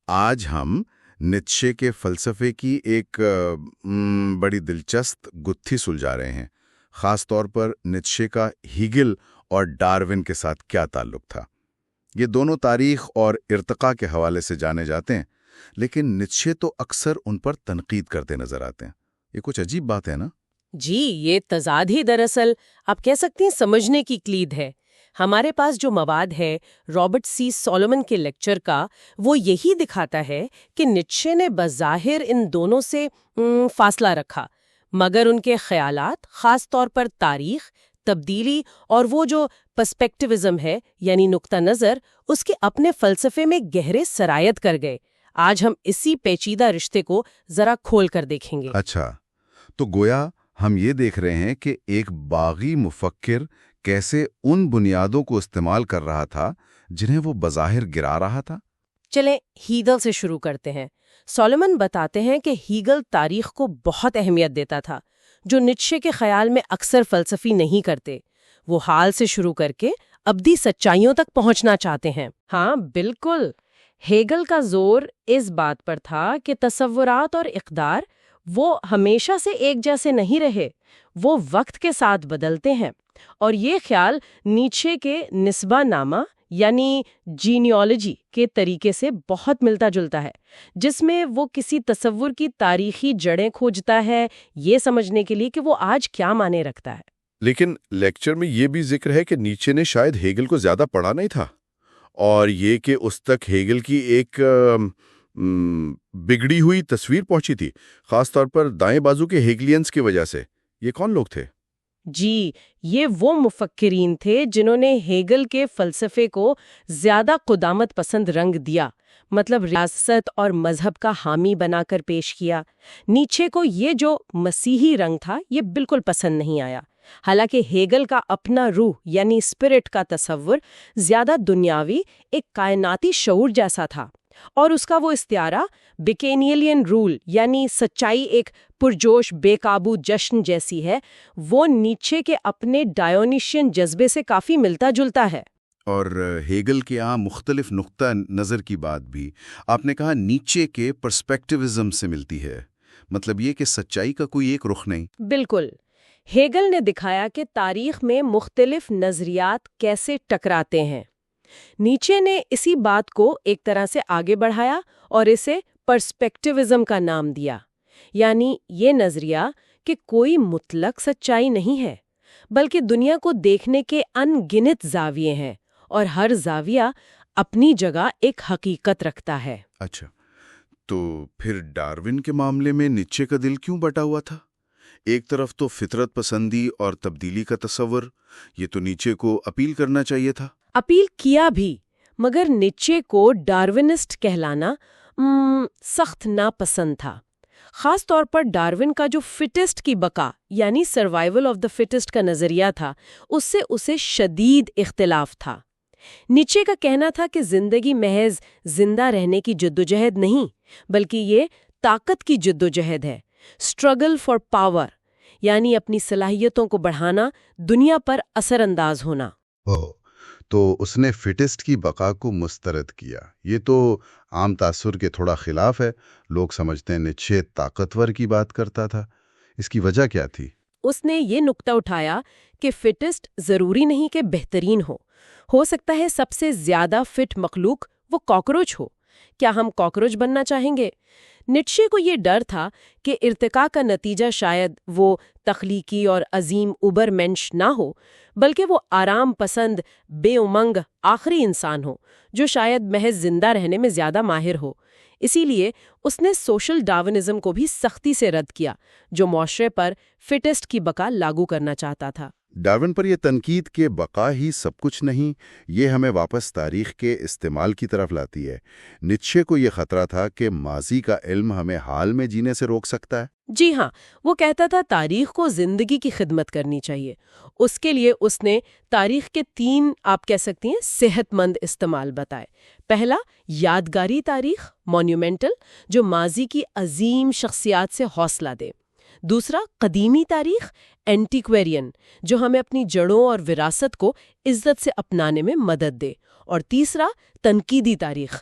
آج ہم نیتشے کے فلسفے کی ایک بڑی دلچسپ گتھی سلجھا رہے ہیں، خاص طور پر نیتشے کا ہیگل اور ڈارون کے ساتھ کیا تعلق تھا۔ یہ دونوں تاریخ اور ارتقاء کے حوالے سے جانے جاتے ہیں، لیکن نیتشے تو اکثر ان پر تنقید کرتے نظر آتے ہیں۔ یہ کچھ عجیب بات ہے نا؟ جی، یہ تضاد ہی دراصل آپ کہہ سکتے ہیں سمجھنے کی کلید ہے۔ ہمارے پاس جو مواد ہے رابرٹ سی سولومن کے لیکچر کا، وہ یہی دکھاتا ہے کہ نیتشے نے بظاہر ان دونوں سے فاصلہ رکھا، مگر ان کے خیالات خاص طور پر تاریخ، تبدیلی اور وہ جو پرسپیکٹیوزم ہے یعنی نقطہ نظر، اس کے اپنے فلسفے میں گہرے سرایت کر گئے۔ آج ہم اسی پیچیدہ رشتے کو ذرا کھول کر دیکھیں گے۔ اچھا، تو گویا ہم یہ دیکھ رہے ہیں کہ ایک باغی مفکر کیسے ان بنیادوں کو استعمال کر رہا تھا جنہیں وہ بظاہر گرا رہا تھا۔ چلیں ہیگل سے شروع کرتے ہیں۔ سولومن بتاتے ہیں کہ ہیگل تاریخ کو بہت اہمیت دیتا تھا، جو نیتشے کے خیال میں اکثر فلسفی نہیں کرتے۔ وہ حال سے شروع کر کے ابدی سچائیوں تک پہنچنا چاہتے ہیں۔ ہاں بالکل، ہیگل کا زور اس بات پر تھا کہ تصورات اور اقدار وہ ہمیشہ سے ایک جیسے نہیں رہے، وہ وقت کے ساتھ بدلتے ہیں۔ اور یہ خیال نیتشے کے نسبہ نامہ یعنی جینیالوجی کے طریقے سے بہت ملتا جلتا ہے، جس میں وہ کسی تصور کی تاریخی جڑیں کھوجتا ہے یہ سمجھنے کے لیے کہ وہ آج کیا معنی رکھتا ہے۔ لیکن لیکچر میں یہ بھی ذکر ہے کہ نیتشے نے شاید ہیگل کو زیادہ پڑھا نہیں تھا، اور یہ کہ اس تک ہیگل کی ایک بگڑی ہوئی تصویر پہنچی تھی، خاص طور پر دائیں بازو کے ہیگلینز کی وجہ سے۔ یہ کون لوگ تھے؟ جی، یہ وہ مفکرین تھے جنہوں نے ہیگل کے فلسفے کو زیادہ قدامت پسند رنگ دیا، مطلب ریاست اور مذہب کا حامی بنا کر پیش کیا۔ نیتشے کو یہ جو مسیحی رنگ تھا یہ بالکل پسند نہیں آیا، حالانکہ ہیگل کا اپنا روح یعنی اسپرٹ کا تصور زیادہ دنیاوی، ایک کائناتی شعور جیسا تھا، اور اس کا وہ استعارہ بیکینیلین رول یعنی سچائی ایک پرجوش بے قابو جشن جیسی ہے، وہ نیتشے کے اپنے ڈایونیشین جذبے سے کافی ملتا جلتا ہے۔ اور ہیگل کے یہاں مختلف نقطہ نظر کی بات بھی آپ نے کہا نیتشے کے پرسپیکٹیوزم سے ملتی ہے، مطلب یہ کہ سچائی کا کوئی ایک رخ نہیں۔ بالکل، ہیگل نے دکھایا کہ تاریخ میں مختلف نظریات کیسے ٹکراتے ہیں۔ نیتشے نے اسی بات کو ایک طرح سے آگے بڑھایا اور اسے پرسپیکٹیوزم کا نام دیا، یعنی یہ نظریہ کہ کوئی مطلق سچائی نہیں ہے، بلکہ دنیا کو دیکھنے کے ان گنت زاویے ہیں، اور ہر زاویہ اپنی جگہ ایک حقیقت رکھتا ہے۔ اچھا، تو پھر ڈارون کے معاملے میں نیتشے کا دل کیوں بٹا ہوا تھا؟ ایک طرف تو فطرت پسندی اور تبدیلی کا تصور، یہ تو نیتشے کو اپیل کرنا چاہیے تھا۔ اپیل کیا بھی، مگر نیتشے کو ڈارونسٹ کہلانا سخت ناپسند تھا، خاص طور پر ڈارون کا جو فٹسٹ کی بقا یعنی سروائیول آف دا فٹسٹ کا نظریہ تھا، اس سے اسے شدید اختلاف تھا۔ نیتشے کا کہنا تھا کہ زندگی محض زندہ رہنے کی جدوجہد نہیں، بلکہ یہ طاقت کی جدوجہد ہے، اسٹرگل فار پاور، یعنی اپنی صلاحیتوں کو بڑھانا، دنیا پر اثر انداز ہونا۔ تو اس نے فٹسٹ کی بقا کو مسترد کیا۔ یہ تو عام تاثر کے تھوڑا خلاف ہے، لوگ سمجھتے ہیں نیتشے طاقتور کی بات کرتا تھا۔ اس کی وجہ کیا تھی؟ اس نے یہ نقطہ اٹھایا کہ فٹسٹ ضروری نہیں کہ بہترین ہو سکتا ہے سب سے زیادہ فٹ مخلوق وہ کاکروچ ہو۔ کیا ہم کاکروچ بننا چاہیں گے؟ نیتشے کو یہ ڈر تھا کہ ارتقاء کا نتیجہ شاید وہ تخلیقی اور عظیم اوبر منش نہ ہو، بلکہ وہ آرام پسند بے امنگ آخری انسان ہو جو شاید محض زندہ رہنے میں زیادہ ماہر ہو۔ اسی لیے اس نے سوشل ڈارونزم کو بھی سختی سے رد کیا، جو معاشرے پر فٹسٹ کی بقا لاگو کرنا چاہتا تھا۔ ڈارون پر یہ تنقید کہ بقا ہی سب کچھ نہیں، یہ ہمیں واپس تاریخ کے استعمال کی طرف لاتی ہے۔ نیتشے کو یہ خطرہ تھا کہ ماضی کا علم ہمیں حال میں جینے سے روک سکتا ہے۔ جی ہاں، وہ کہتا تھا تاریخ کو زندگی کی خدمت کرنی چاہیے۔ اس کے لیے اس نے تاریخ کے 3 آپ کہہ سکتی ہیں صحت مند استعمال بتائے۔ پہلا، یادگاری تاریخ مونیومنٹل، جو ماضی کی عظیم شخصیات سے حوصلہ دے۔ دوسرا، قدیمی تاریخ اینٹیکویرین، جو ہمیں اپنی جڑوں اور وراثت کو عزت سے اپنانے میں مدد دے۔ اور تیسرا، تنقیدی تاریخ